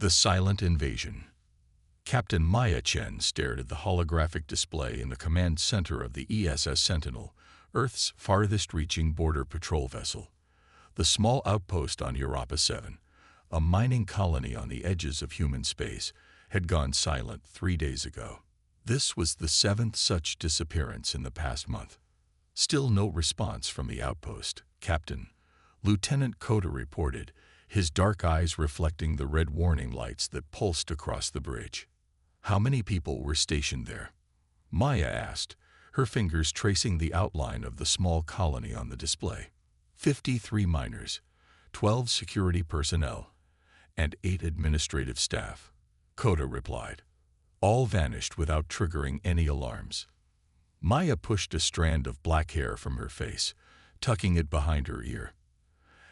The Silent Invasion. Captain Maya Chen stared at the holographic display in the command center of the ESS Sentinel, Earth's farthest-reaching border patrol vessel. The small outpost on Europa 7, a mining colony on the edges of human space, had gone silent 3 days ago. This was the 7th such disappearance in the past month. Still no response from the outpost, Captain Lieutenant Coda reported, his dark eyes reflecting the red warning lights that pulsed across the bridge. How many people were stationed there? Maya asked, her fingers tracing the outline of the small colony on the display. 53 miners, 12 security personnel, and 8 administrative staff, Coda replied. All vanished without triggering any alarms. Maya pushed a strand of black hair from her face, tucking it behind her ear.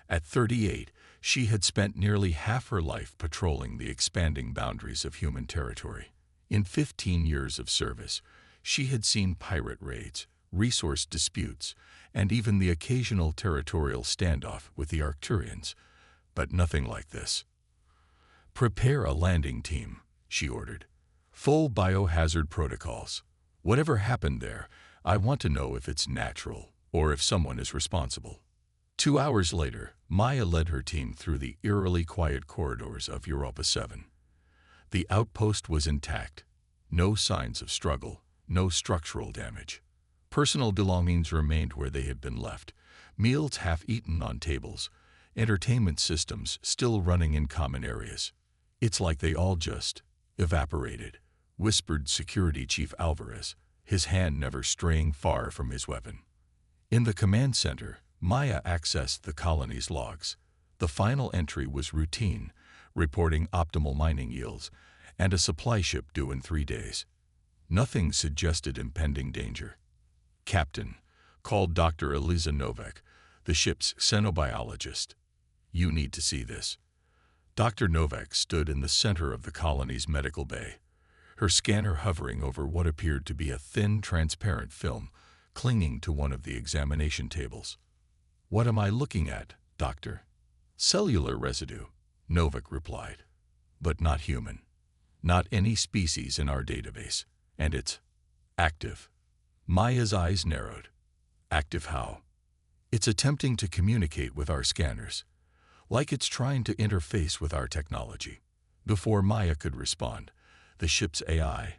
At 38, she had spent nearly half her life patrolling the expanding boundaries of human territory. In 15 years of service, she had seen pirate raids, resource disputes, and even the occasional territorial standoff with the Arcturians, but nothing like this. "Prepare a landing team," she ordered. "Full biohazard protocols. Whatever happened there, I want to know if it's natural or if someone is responsible." 2 hours later, Maya led her team through the eerily quiet corridors of Europa 7. The outpost was intact. No signs of struggle, no structural damage. Personal belongings remained where they had been left, meals half-eaten on tables, entertainment systems still running in common areas. "It's like they all just evaporated," whispered Security Chief Alvarez, his hand never straying far from his weapon. In the command center, Maya accessed the colony's logs. The final entry was routine, reporting optimal mining yields and a supply ship due in 3 days. Nothing suggested impending danger. "Captain," called Dr. Eliza Novak, the ship's xenobiologist. "You need to see this." Dr. Novak stood in the center of the colony's medical bay, her scanner hovering over what appeared to be a thin, transparent film clinging to one of the examination tables. "What am I looking at, Doctor?" "Cellular residue," Novak replied. "But not human. Not any species in our database. And it's active." Maya's eyes narrowed. "Active how?" "It's attempting to communicate with our scanners. Like it's trying to interface with our technology." Before Maya could respond, the ship's AI,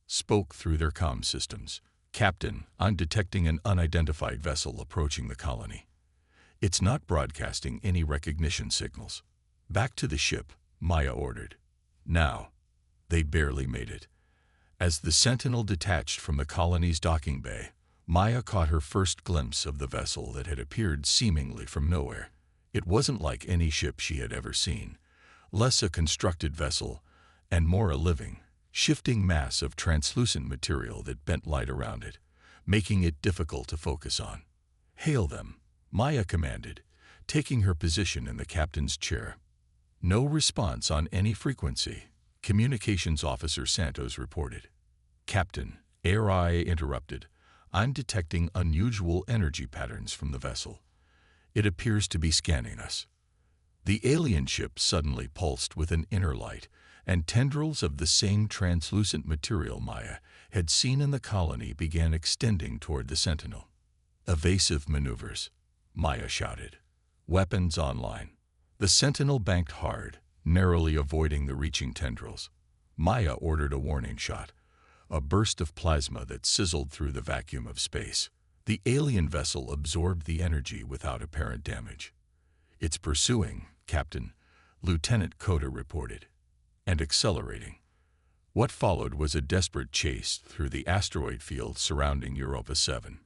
spoke through their comm systems. "Captain, I'm detecting an unidentified vessel approaching the colony. It's not broadcasting any recognition signals." "Back to the ship," Maya ordered. "Now." They barely made it. As the Sentinel detached from the colony's docking bay, Maya caught her first glimpse of the vessel that had appeared seemingly from nowhere. It wasn't like any ship she had ever seen. Less a constructed vessel, and more a living, shifting mass of translucent material that bent light around it, making it difficult to focus on. "Hail them," Maya commanded, taking her position in the captain's chair. "No response on any frequency," Communications Officer Santos reported. "Captain," AI interrupted, "I'm detecting unusual energy patterns from the vessel. It appears to be scanning us." The alien ship suddenly pulsed with an inner light, and tendrils of the same translucent material Maya had seen in the colony began extending toward the Sentinel. "Evasive maneuvers," Maya shouted. "Weapons online." The Sentinel banked hard, narrowly avoiding the reaching tendrils. Maya ordered a warning shot, a burst of plasma that sizzled through the vacuum of space. The alien vessel absorbed the energy without apparent damage. "It's pursuing, Captain," Lieutenant Coda reported, "and accelerating." What followed was a desperate chase through the asteroid field surrounding Europa 7.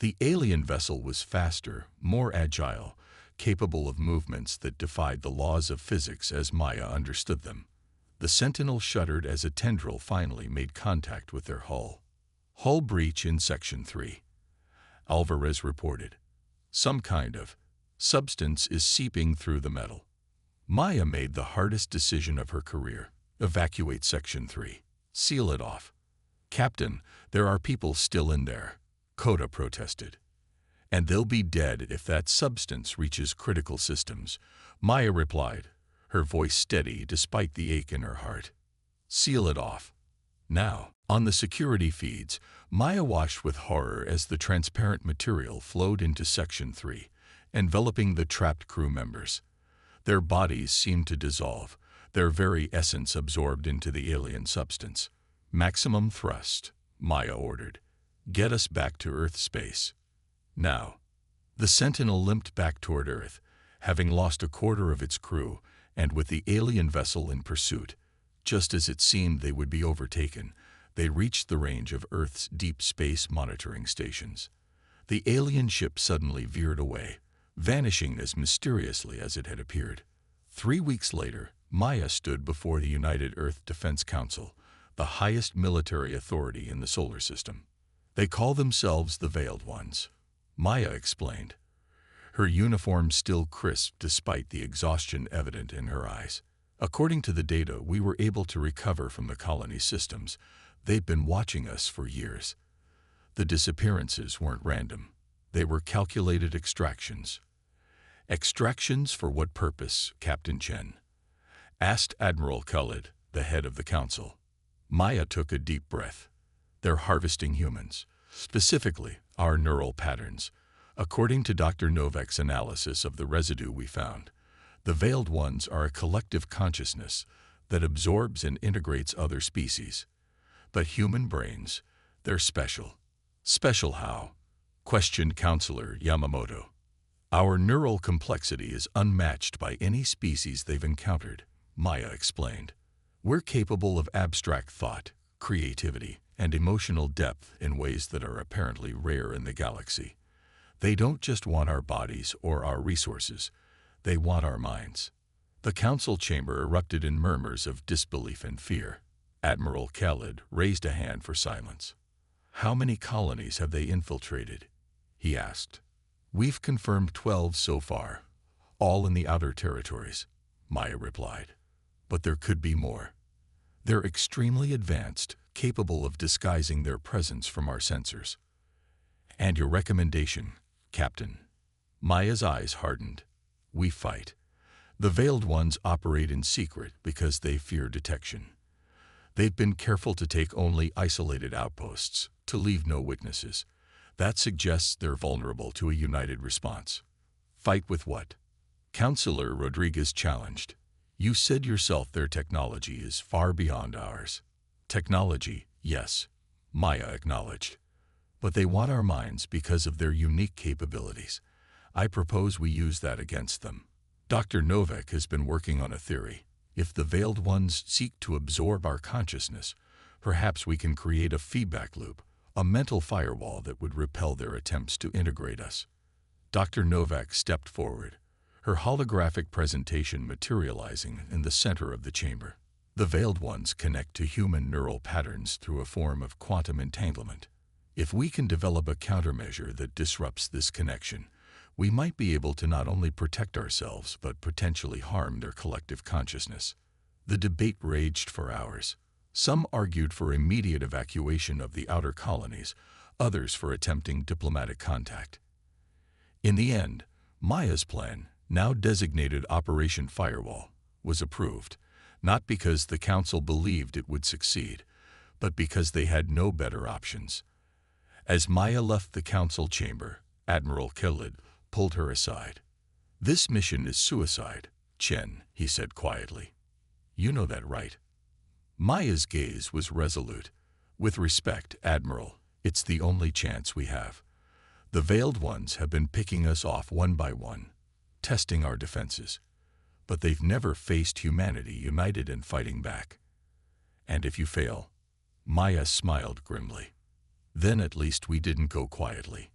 The alien vessel was faster, more agile, capable of movements that defied the laws of physics as Maya understood them. The Sentinel shuddered as a tendril finally made contact with their hull. "Hull breach in Section 3. Alvarez reported. "Some kind of substance is seeping through the metal." Maya made the hardest decision of her career. "Evacuate Section 3. Seal it off." "Captain, there are people still in there," Coda protested. "And they'll be dead if that substance reaches critical systems," Maya replied, her voice steady despite the ache in her heart. "Seal it off. Now." On the security feeds, Maya watched with horror as the transparent material flowed into Section 3, enveloping the trapped crew members. Their bodies seemed to dissolve, their very essence absorbed into the alien substance. "Maximum thrust," Maya ordered. "Get us back to Earth space. Now." The Sentinel limped back toward Earth, having lost a quarter of its crew, and with the alien vessel in pursuit. Just as it seemed they would be overtaken, they reached the range of Earth's deep space monitoring stations. The alien ship suddenly veered away, vanishing as mysteriously as it had appeared. 3 weeks later, Maya stood before the United Earth Defense Council, the highest military authority in the solar system. "They call themselves the Veiled Ones," Maya explained, her uniform still crisp despite the exhaustion evident in her eyes. "According to the data we were able to recover from the colony systems, they've been watching us for years. The disappearances weren't random. They were calculated extractions." "Extractions for what purpose, Captain Chen?" asked Admiral Khalid, the head of the council. Maya took a deep breath. "They're harvesting humans, specifically our neural patterns. According to Dr. Novak's analysis of the residue we found, the Veiled Ones are a collective consciousness that absorbs and integrates other species. But human brains, they're special." "Special how?" questioned Counselor Yamamoto. "Our neural complexity is unmatched by any species they've encountered," Maya explained. "We're capable of abstract thought, creativity, and emotional depth in ways that are apparently rare in the galaxy. They don't just want our bodies or our resources, they want our minds." The council chamber erupted in murmurs of disbelief and fear. Admiral Khalid raised a hand for silence. "How many colonies have they infiltrated?" he asked. "We've confirmed 12 so far, all in the outer territories," Maya replied. "But there could be more. They're extremely advanced, capable of disguising their presence from our sensors." "And your recommendation, Captain?" Maya's eyes hardened. "We fight. The Veiled Ones operate in secret because they fear detection. They've been careful to take only isolated outposts, to leave no witnesses. That suggests they're vulnerable to a united response." "Fight with what?" Counselor Rodriguez challenged. "You said yourself their technology is far beyond ours." "Technology, yes," Maya acknowledged. "But they want our minds because of their unique capabilities. I propose we use that against them. Dr. Novak has been working on a theory. If the Veiled Ones seek to absorb our consciousness, perhaps we can create a feedback loop, a mental firewall that would repel their attempts to integrate us." Dr. Novak stepped forward, her holographic presentation materializing in the center of the chamber. "The Veiled Ones connect to human neural patterns through a form of quantum entanglement. If we can develop a countermeasure that disrupts this connection, we might be able to not only protect ourselves but potentially harm their collective consciousness." The debate raged for hours. Some argued for immediate evacuation of the outer colonies, others for attempting diplomatic contact. In the end, Maya's plan, now designated Operation Firewall, was approved, not because the Council believed it would succeed, but because they had no better options. As Maya left the Council chamber, Admiral Khalid pulled her aside. "This mission is suicide, Chen," he said quietly. "You know that, right?" Maya's gaze was resolute. "With respect, Admiral, it's the only chance we have. The Veiled Ones have been picking us off one by one, testing our defenses. But they've never faced humanity united and fighting back. And if you fail," Maya smiled grimly, "then at least we didn't go quietly."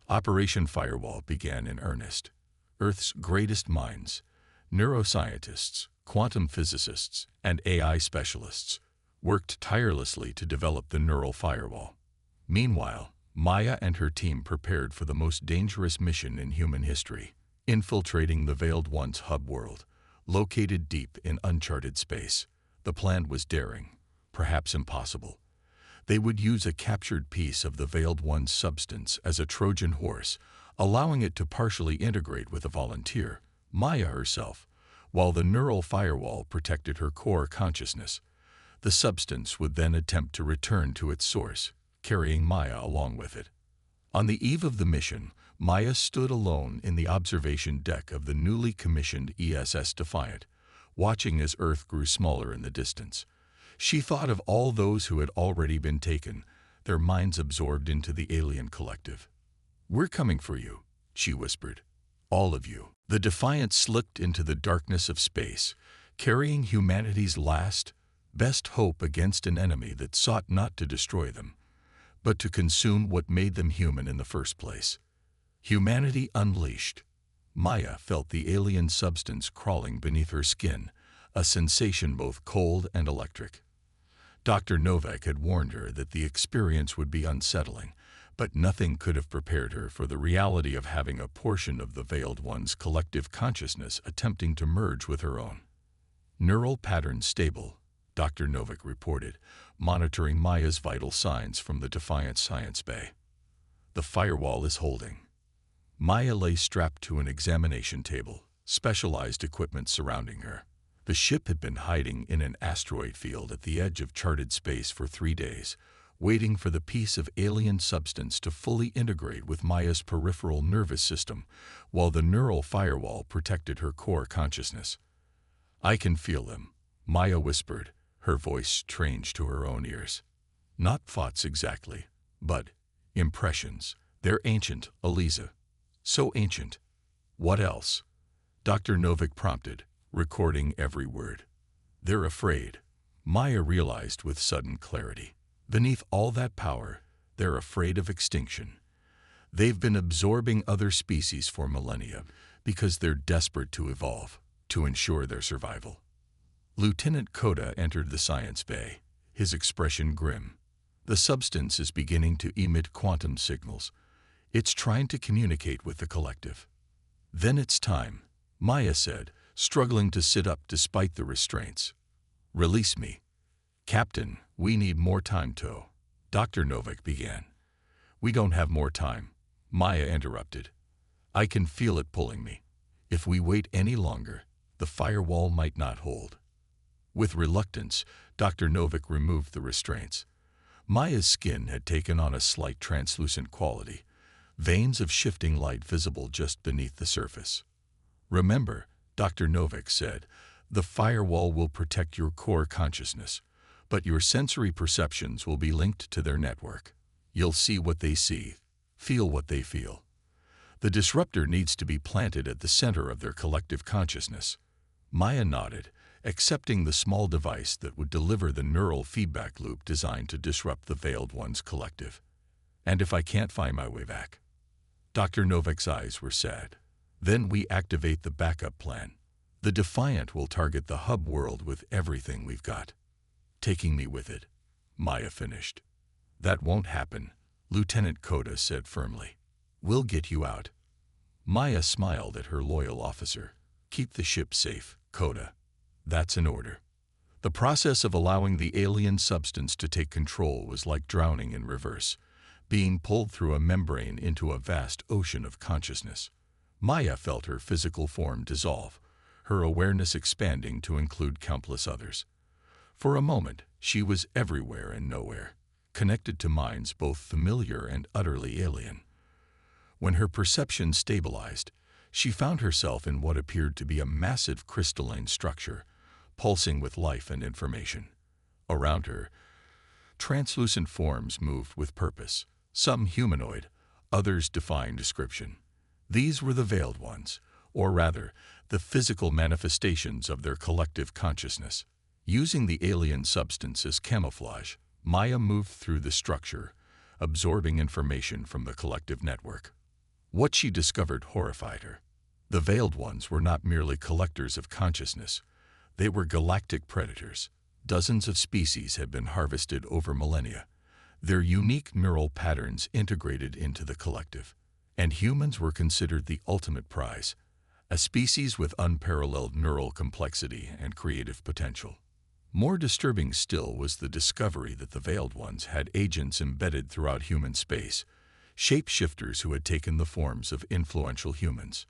Operation Firewall began in earnest. Earth's greatest minds, neuroscientists, quantum physicists, and AI specialists, worked tirelessly to develop the neural firewall. Meanwhile, Maya and her team prepared for the most dangerous mission in human history, infiltrating the Veiled One's hub world, located deep in uncharted space. The plan was daring, perhaps impossible. They would use a captured piece of the Veiled One's substance as a Trojan horse, allowing it to partially integrate with a volunteer, Maya herself, while the neural firewall protected her core consciousness. The substance would then attempt to return to its source, carrying Maya along with it. On the eve of the mission, Maya stood alone in the observation deck of the newly commissioned ESS Defiant, watching as Earth grew smaller in the distance. She thought of all those who had already been taken, their minds absorbed into the alien collective. "We're coming for you," she whispered. "All of you." The Defiant slipped into the darkness of space, carrying humanity's last, best hope against an enemy that sought not to destroy them, but to consume what made them human in the first place. Humanity unleashed. Maya felt the alien substance crawling beneath her skin, a sensation both cold and electric. Dr. Novak had warned her that the experience would be unsettling, but nothing could have prepared her for the reality of having a portion of the Veiled One's collective consciousness attempting to merge with her own. "Neural pattern stable," Dr. Novak reported, monitoring Maya's vital signs from the Defiant science bay. "The firewall is holding." Maya lay strapped to an examination table, specialized equipment surrounding her. The ship had been hiding in an asteroid field at the edge of charted space for 3 days, waiting for the piece of alien substance to fully integrate with Maya's peripheral nervous system, while the neural firewall protected her core consciousness. "I can feel them," Maya whispered, her voice strange to her own ears. "Not thoughts exactly, but impressions. They're ancient, Eliza. So ancient." "What else?" Dr. Novak prompted, recording every word. "They're afraid," Maya realized with sudden clarity. Beneath all that power, they're afraid of extinction. They've been absorbing other species for millennia because they're desperate to evolve, to ensure their survival. Lieutenant Koda entered the science bay, his expression grim. "The substance is beginning to emit quantum signals. It's trying to communicate with the collective." "Then it's time," Maya said, struggling to sit up despite the restraints. "Release me." "Captain, we need more time to..." Dr. Novak began. "We don't have more time," Maya interrupted. "I can feel it pulling me. If we wait any longer, the firewall might not hold." With reluctance, Dr. Novak removed the restraints. Maya's skin had taken on a slight translucent quality, veins of shifting light visible just beneath the surface. "Remember," Dr. Novak said, "the firewall will protect your core consciousness, but your sensory perceptions will be linked to their network. You'll see what they see, feel what they feel. The disruptor needs to be planted at the center of their collective consciousness." Maya nodded, accepting the small device that would deliver the neural feedback loop designed to disrupt the Veiled One's collective. "And if I can't find my way back?" Dr. Novak's eyes were sad. "Then we activate the backup plan. The Defiant will target the hub world with everything we've got." "Taking me with it," Maya finished. "That won't happen," Lieutenant Koda said firmly. "We'll get you out." Maya smiled at her loyal officer. "Keep the ship safe, Koda. That's an order." The process of allowing the alien substance to take control was like drowning in reverse, being pulled through a membrane into a vast ocean of consciousness. Maya felt her physical form dissolve, her awareness expanding to include countless others. For a moment, she was everywhere and nowhere, connected to minds both familiar and utterly alien. When her perception stabilized, she found herself in what appeared to be a massive crystalline structure, pulsing with life and information. Around her, translucent forms moved with purpose, some humanoid, others defying description. These were the Veiled Ones, or rather, the physical manifestations of their collective consciousness. Using the alien substance as camouflage, Maya moved through the structure, absorbing information from the collective network. What she discovered horrified her. The Veiled Ones were not merely collectors of consciousness. They were galactic predators. Dozens of species had been harvested over millennia, their unique neural patterns integrated into the collective. And humans were considered the ultimate prize, a species with unparalleled neural complexity and creative potential. More disturbing still was the discovery that the Veiled Ones had agents embedded throughout human space, shapeshifters who had taken the forms of influential humans.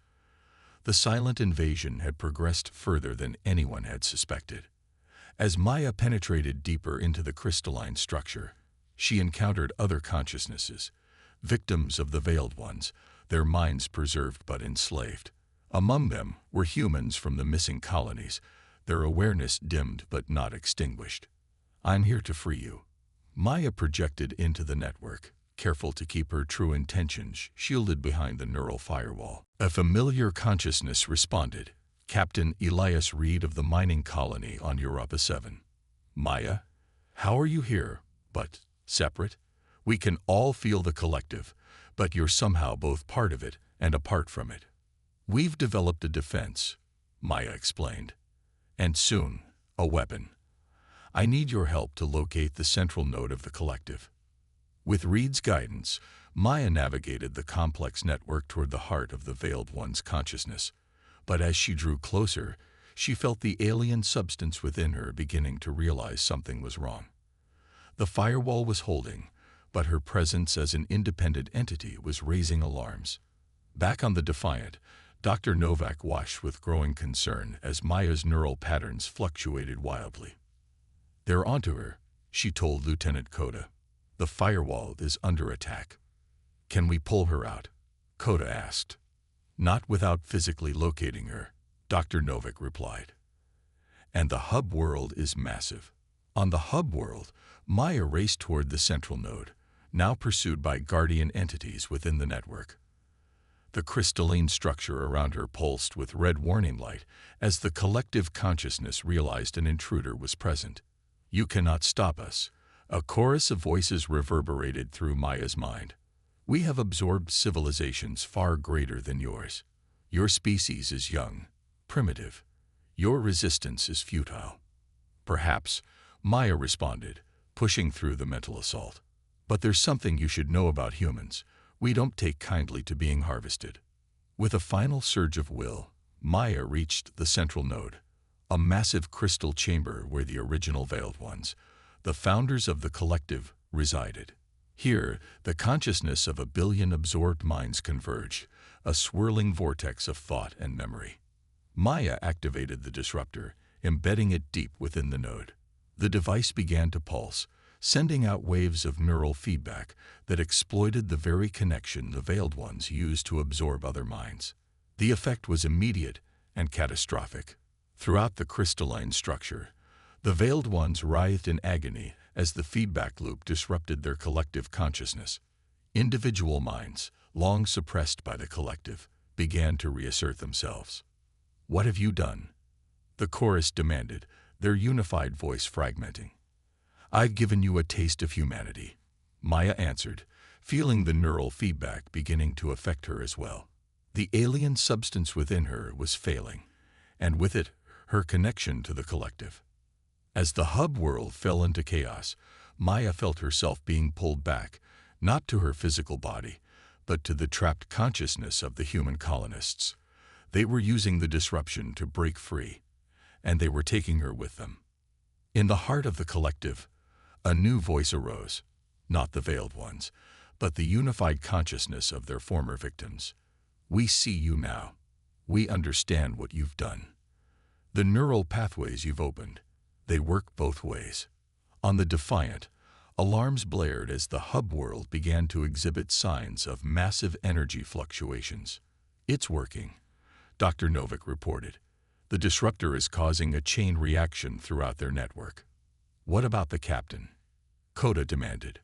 The silent invasion had progressed further than anyone had suspected. As Maya penetrated deeper into the crystalline structure, she encountered other consciousnesses, victims of the Veiled Ones, their minds preserved but enslaved. Among them were humans from the missing colonies, their awareness dimmed but not extinguished. "I'm here to free you." Maya projected into the network, careful to keep her true intentions shielded behind the neural firewall. A familiar consciousness responded, Captain Elias Reed of the mining colony on Europa 7. "Maya, how are you here, but separate? We can all feel the collective, but you're somehow both part of it and apart from it." "We've developed a defense," Maya explained, "and soon, a weapon. I need your help to locate the central node of the collective." With Reed's guidance, Maya navigated the complex network toward the heart of the Veiled One's consciousness. But as she drew closer, she felt the alien substance within her beginning to realize something was wrong. The firewall was holding, but her presence as an independent entity was raising alarms. Back on the Defiant, Dr. Novak watched with growing concern as Maya's neural patterns fluctuated wildly. "They're onto her," she told Lieutenant Koda. "The firewall is under attack." "Can we pull her out?" Koda asked. "Not without physically locating her," Dr. Novak replied. "And the hub world is massive." On the hub world, Maya raced toward the central node, now pursued by guardian entities within the network. The crystalline structure around her pulsed with red warning light as the collective consciousness realized an intruder was present. "You cannot stop us," a chorus of voices reverberated through Maya's mind. "We have absorbed civilizations far greater than yours. Your species is young, primitive. Your resistance is futile." "Perhaps," Maya responded, pushing through the mental assault. "But there's something you should know about humans. We don't take kindly to being harvested." With a final surge of will, Maya reached the central node, a massive crystal chamber where the original Veiled Ones, the founders of the collective, resided. Here, the consciousness of 1 billion absorbed minds converged, a swirling vortex of thought and memory. Maya activated the disruptor, embedding it deep within the node. The device began to pulse, sending out waves of neural feedback that exploited the very connection the Veiled Ones used to absorb other minds. The effect was immediate and catastrophic. Throughout the crystalline structure, the Veiled Ones writhed in agony as the feedback loop disrupted their collective consciousness. Individual minds, long suppressed by the collective, began to reassert themselves. "What have you done?" the chorus demanded, their unified voice fragmenting. "I've given you a taste of humanity," Maya answered, feeling the neural feedback beginning to affect her as well. The alien substance within her was failing, and with it, her connection to the collective. As the hub world fell into chaos, Maya felt herself being pulled back, not to her physical body, but to the trapped consciousness of the human colonists. They were using the disruption to break free, and they were taking her with them. In the heart of the collective, a new voice arose, not the Veiled Ones, but the unified consciousness of their former victims. "We see you now. We understand what you've done. The neural pathways you've opened, they work both ways." On the Defiant, alarms blared as the hub world began to exhibit signs of massive energy fluctuations. "It's working," Dr. Novak reported. "The disruptor is causing a chain reaction throughout their network." "What about the captain?" Koda demanded.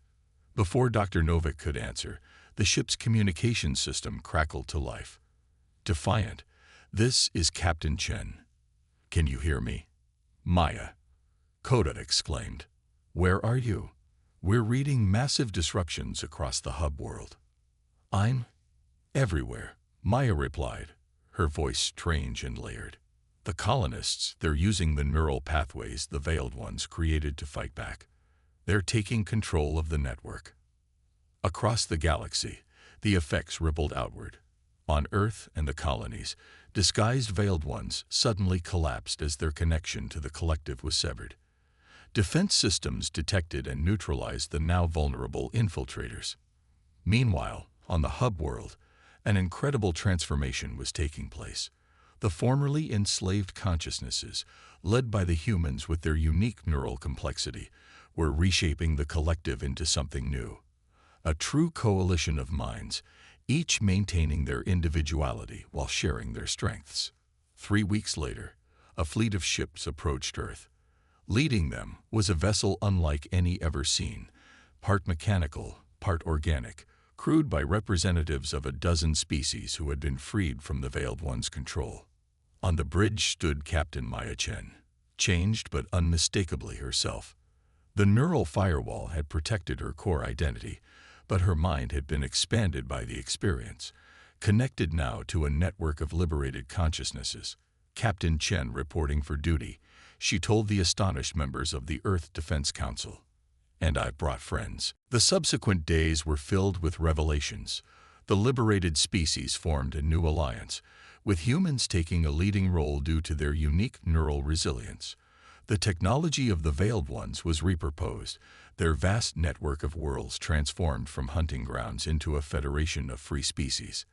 Before Dr. Novak could answer, the ship's communication system crackled to life. "Defiant, this is Captain Chen. Can you hear me?" "Maya," Koda exclaimed. "Where are you?" "We're reading massive disruptions across the hub world." "I'm everywhere," Maya replied, her voice strange and layered. "The colonists, they're using the neural pathways the Veiled Ones created to fight back. They're taking control of the network." Across the galaxy, the effects rippled outward. On Earth and the colonies, disguised Veiled Ones suddenly collapsed as their connection to the collective was severed. Defense systems detected and neutralized the now vulnerable infiltrators. Meanwhile, on the hub world, an incredible transformation was taking place. The formerly enslaved consciousnesses, led by the humans with their unique neural complexity, were reshaping the collective into something new. A true coalition of minds, each maintaining their individuality while sharing their strengths. 3 weeks later, a fleet of ships approached Earth. Leading them was a vessel unlike any ever seen, part mechanical, part organic, crewed by representatives of a dozen species who had been freed from the Veiled One's control. On the bridge stood Captain Maya Chen, changed but unmistakably herself. The neural firewall had protected her core identity, but her mind had been expanded by the experience, connected now to a network of liberated consciousnesses. Captain Chen reporting for duty, she told the astonished members of the Earth Defense Council. And I've brought friends. The subsequent days were filled with revelations. The liberated species formed a new alliance, with humans taking a leading role due to their unique neural resilience. The technology of the Veiled Ones was repurposed, their vast network of worlds transformed from hunting grounds into a federation of free species.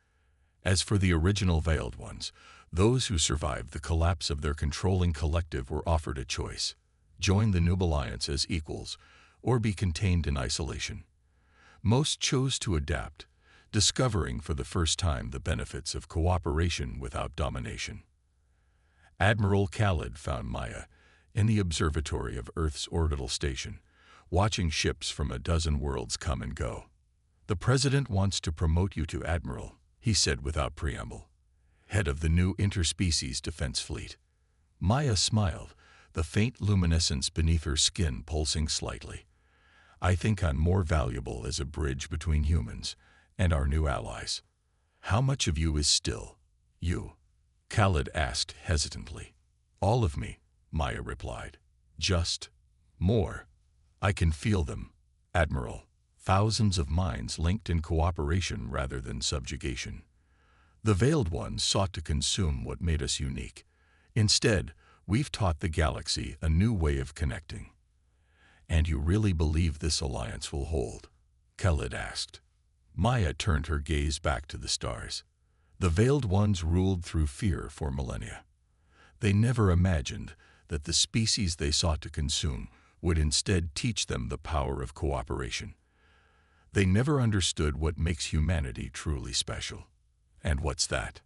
As for the original Veiled Ones, those who survived the collapse of their controlling collective were offered a choice: join the new alliance as equals, or be contained in isolation. Most chose to adapt, discovering for the first time the benefits of cooperation without domination. Admiral Khalid found Maya in the observatory of Earth's orbital station, watching ships from a dozen worlds come and go. "The President wants to promote you to Admiral," he said without preamble, head of the new interspecies defense fleet. Maya smiled, the faint luminescence beneath her skin pulsing slightly. "I think I'm more valuable as a bridge between humans and our new allies." "How much of you is still you?" Khalid asked hesitantly. "All of me," Maya replied. "Just more. I can feel them, Admiral. Thousands of minds linked in cooperation rather than subjugation. The Veiled Ones sought to consume what made us unique. Instead, we've taught the galaxy a new way of connecting." "And you really believe this alliance will hold?" Khalid asked. Maya turned her gaze back to the stars. The Veiled Ones ruled through fear for millennia. They never imagined that the species they sought to consume would instead teach them the power of cooperation. They never understood what makes humanity truly special. "And what's that?"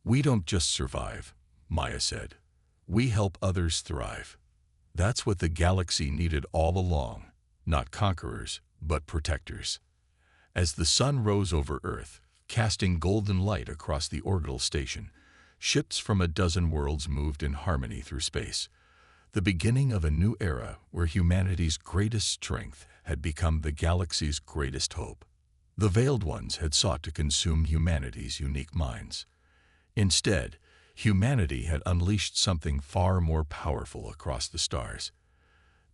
"We don't just survive," Maya said. "We help others thrive. That's what the galaxy needed all along, not conquerors, but protectors." As the sun rose over Earth, casting golden light across the orbital station, ships from a dozen worlds moved in harmony through space. The beginning of a new era where humanity's greatest strength had become the galaxy's greatest hope. The Veiled Ones had sought to consume humanity's unique minds. Instead, humanity had unleashed something far more powerful across the stars.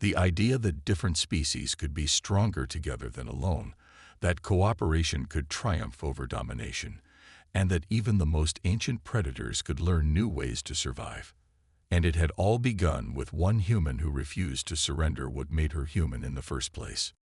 The idea that different species could be stronger together than alone, that cooperation could triumph over domination, and that even the most ancient predators could learn new ways to survive. And it had all begun with one human who refused to surrender what made her human in the first place.